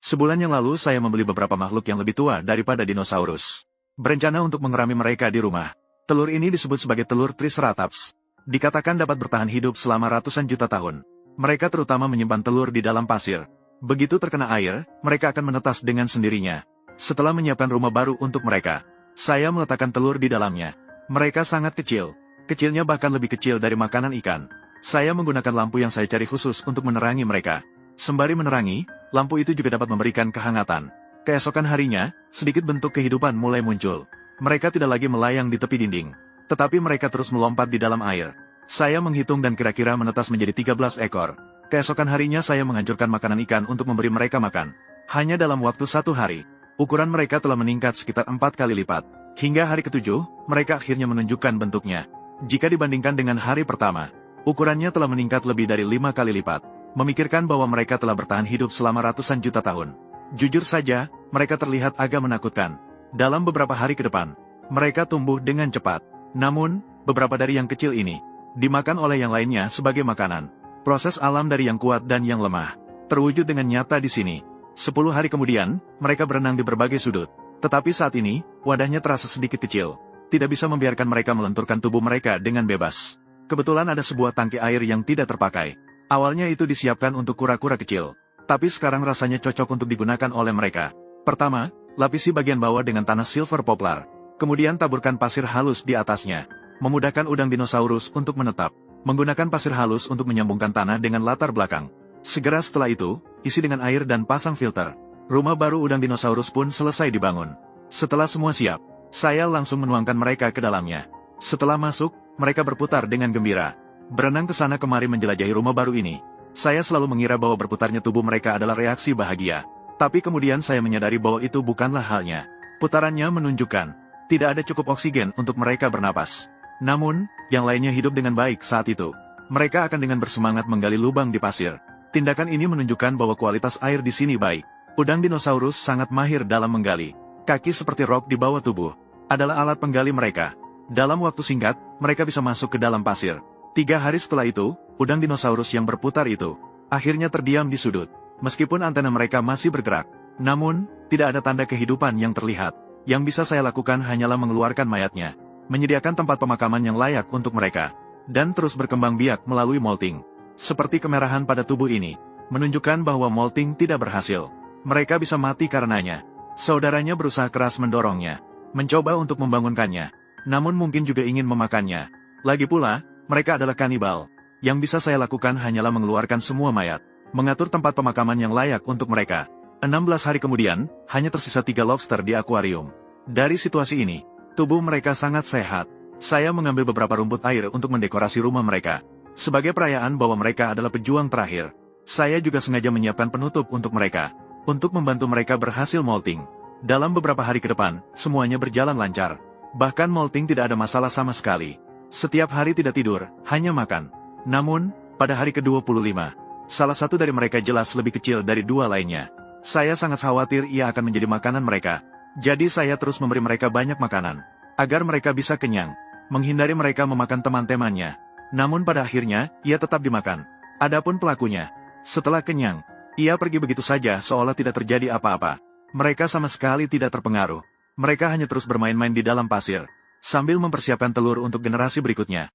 Sebulan yang lalu saya membeli beberapa makhluk yang lebih tua daripada dinosaurus. Berencana untuk mengerami mereka di rumah. Telur ini disebut sebagai telur Triceratops. Dikatakan dapat bertahan hidup selama ratusan juta tahun. Mereka terutama menyimpan telur di dalam pasir. Begitu terkena air, mereka akan menetas dengan sendirinya. Setelah menyiapkan rumah baru untuk mereka, saya meletakkan telur di dalamnya. Mereka sangat kecil. Kecilnya bahkan lebih kecil dari makanan ikan. Saya menggunakan lampu yang saya cari khusus untuk menerangi mereka. Sembari menerangi, lampu itu juga dapat memberikan kehangatan. Keesokan harinya, sedikit bentuk kehidupan mulai muncul. Mereka tidak lagi melayang di tepi dinding, tetapi mereka terus melompat di dalam air. Saya menghitung dan kira-kira menetas menjadi 13 ekor. Keesokan harinya saya menghancurkan makanan ikan untuk memberi mereka makan. Hanya dalam waktu 1 hari, ukuran mereka telah meningkat sekitar 4 kali lipat. Hingga hari ke-7, mereka akhirnya menunjukkan bentuknya. Jika dibandingkan dengan hari pertama, ukurannya telah meningkat lebih dari 5 kali lipat. Memikirkan bahwa mereka telah bertahan hidup selama ratusan juta tahun. Jujur saja, mereka terlihat agak menakutkan. Dalam beberapa hari ke depan, mereka tumbuh dengan cepat. Namun, beberapa dari yang kecil ini, dimakan oleh yang lainnya sebagai makanan. Proses alam dari yang kuat dan yang lemah, terwujud dengan nyata di sini. 10 hari kemudian, mereka berenang di berbagai sudut. Tetapi saat ini, wadahnya terasa sedikit kecil. Tidak bisa membiarkan mereka melenturkan tubuh mereka dengan bebas. Kebetulan ada sebuah tangki air yang tidak terpakai. Awalnya itu disiapkan untuk kura-kura kecil, tapi sekarang rasanya cocok untuk digunakan oleh mereka. Pertama, lapisi bagian bawah dengan tanah silver poplar. Kemudian taburkan pasir halus di atasnya. Memudahkan udang dinosaurus untuk menetap. Menggunakan pasir halus untuk menyambungkan tanah dengan latar belakang. Segera setelah itu, isi dengan air dan pasang filter. Rumah baru udang dinosaurus pun selesai dibangun. Setelah semua siap, saya langsung menuangkan mereka ke dalamnya. Setelah masuk, mereka berputar dengan gembira. Berenang ke sana kemari menjelajahi rumah baru ini. Saya selalu mengira bahwa berputarnya tubuh mereka adalah reaksi bahagia. Tapi kemudian saya menyadari bahwa itu bukanlah halnya. Putarannya menunjukkan, tidak ada cukup oksigen untuk mereka bernapas. Namun, yang lainnya hidup dengan baik saat itu. Mereka akan dengan bersemangat menggali lubang di pasir. Tindakan ini menunjukkan bahwa kualitas air di sini baik. Udang dinosaurus sangat mahir dalam menggali. Kaki seperti rok di bawah tubuh adalah alat penggali mereka. Dalam waktu singkat, mereka bisa masuk ke dalam pasir. 3 hari setelah itu, udang dinosaurus yang berputar itu akhirnya terdiam di sudut. Meskipun antena mereka masih bergerak, namun, tidak ada tanda kehidupan yang terlihat. Yang bisa saya lakukan hanyalah mengeluarkan mayatnya, menyediakan tempat pemakaman yang layak untuk mereka, dan terus berkembang biak melalui molting. Seperti kemerahan pada tubuh ini, menunjukkan bahwa molting tidak berhasil. Mereka bisa mati karenanya. Saudaranya berusaha keras mendorongnya, mencoba untuk membangunkannya, namun mungkin juga ingin memakannya. Lagi pula, mereka adalah kanibal. Yang bisa saya lakukan hanyalah mengeluarkan semua mayat, mengatur tempat pemakaman yang layak untuk mereka. 16 hari kemudian, hanya tersisa 3 lobster di akuarium. Dari situasi ini, tubuh mereka sangat sehat. Saya mengambil beberapa rumput air untuk mendekorasi rumah mereka. Sebagai perayaan bahwa mereka adalah pejuang terakhir, saya juga sengaja menyiapkan penutup untuk mereka, untuk membantu mereka berhasil molting. Dalam beberapa hari ke depan, semuanya berjalan lancar. Bahkan molting tidak ada masalah sama sekali. Setiap hari tidak tidur, hanya makan. Namun, pada hari ke-25, salah satu dari mereka jelas lebih kecil dari 2 lainnya. Saya sangat khawatir ia akan menjadi makanan mereka. Jadi saya terus memberi mereka banyak makanan, agar mereka bisa kenyang, menghindari mereka memakan teman-temannya. Namun pada akhirnya, ia tetap dimakan. Adapun pelakunya, setelah kenyang, ia pergi begitu saja seolah tidak terjadi apa-apa. Mereka sama sekali tidak terpengaruh. Mereka hanya terus bermain-main di dalam pasir, sambil mempersiapkan telur untuk generasi berikutnya.